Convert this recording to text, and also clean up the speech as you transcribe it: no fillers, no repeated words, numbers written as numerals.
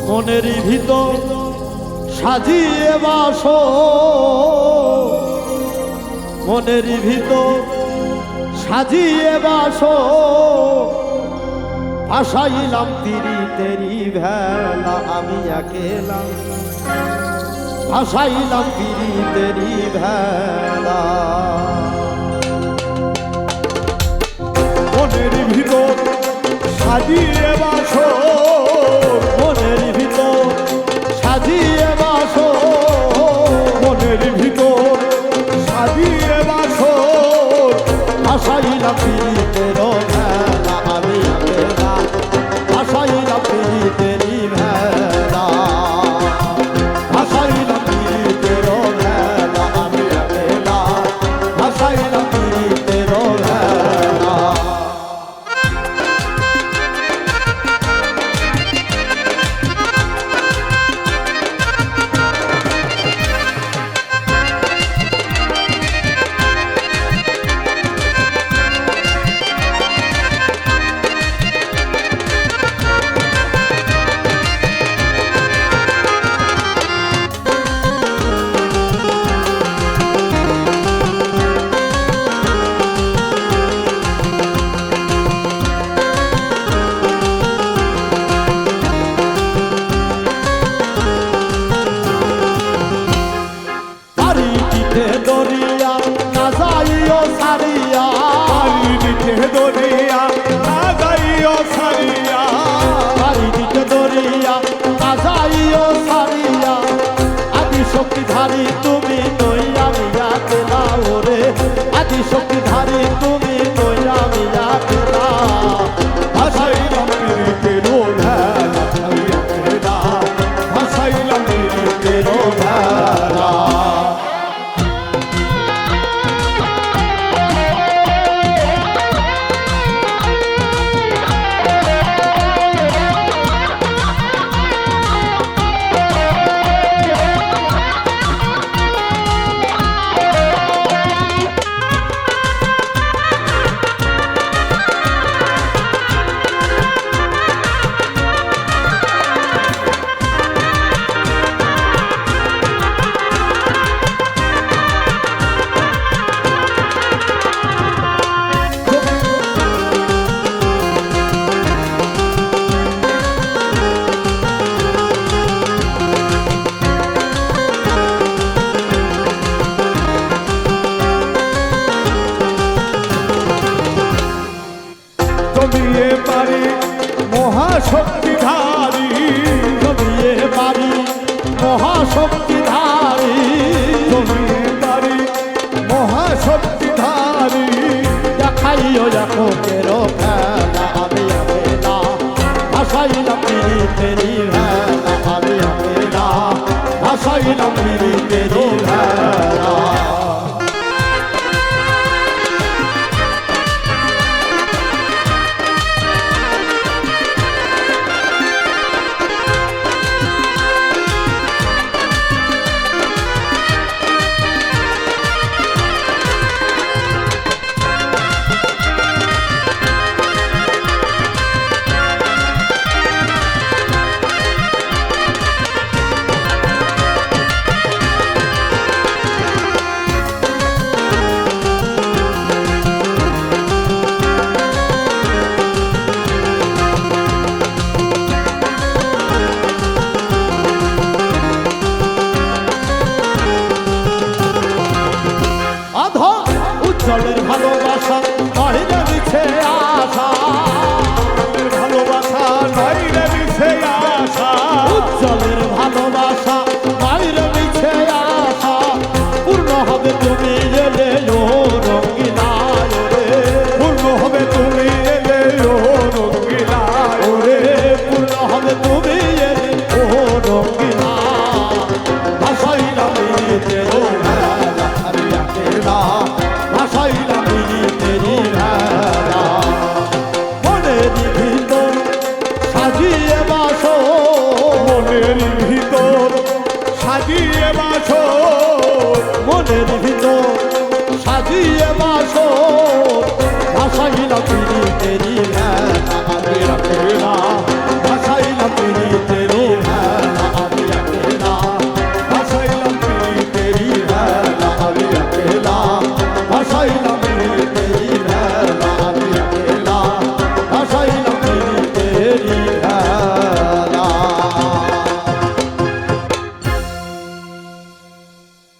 মনের ভিতর সাজিয়ে বাসো, মনের ভিতর সাজিয়ে বাসো, ভাসাইলাম পিরিতেরি ভেলা আমি একেলা, ভাসাইলাম পিরিতেরি ভেলা। মনের ভিতর সাজিয়ে বাসো, মনের ভিতর সাজিয়ে বাসো, মনের ভিতর সাজিয়ে বাসো, ভাসাইলাম পিরিতের ভেলা আমি একেলা, ভাসাইলাম পিরিতেরি ভেলা, ভাসাইলাম পিরিতের ভেলা আমি একেলা, ভাসাইলাম পিরিতের ভেলা। দরিয়া না যাইও সারিয়া, বাড়ি দিতে দরিয়া না যাইও সারিয়া, বাড়ি দিতে দরিয়া না যাইও সারিয়া, আদি শক্তিধারী তুমি নই আমি একেলা ওরে, আদি শক্তিধারী তুমি নই আমি একেলা, ভাসাইলাম পিরিতের ভেলা আমি একেলা, ভাসাইলাম পিরিতের ভেলা। জমিয়ে পারি মহাশক্তিধারী, জমিয়ে পারি মহাশক্তিধারী, জমিয়ে পারি মহাশক্তিধারী, দেখাইও একের ভেলা আমি একেলা, ভাসাইলাম পিরিতেরি ভেলা আমি একেলা, ভাসাইলাম পিরিতেরি ভেলা। উজ্জ্বলের ভালোবাসা নয় রে মিছে আশা, ভালোবাসা নয় রে মিছে আশা, উজ্জ্বলের ভালোবাসা নয় রে মিছে আশা, পূর্ণ হবে তুমি এলে ও রঙ্গিলা রে, পূর্ণ হবে তুমি এলে ও রঙ্গিলা ওরে পূর্ণ হবে তুমি এলে ও রঙ্গিলা, ভাসাইলাম পিরিতের ভেলা আমি একেলা, ভাসাইলাম পিরিতেরি ভেলা। মনের ভিতর সাজিয়ে বাসো, মনের ভিতর সাজিয়ে বাসো, মনের ভিতর সাজিয়ে বাসো, ভাসাইলাম পিরিতেরি ভেলা আমি একেলা,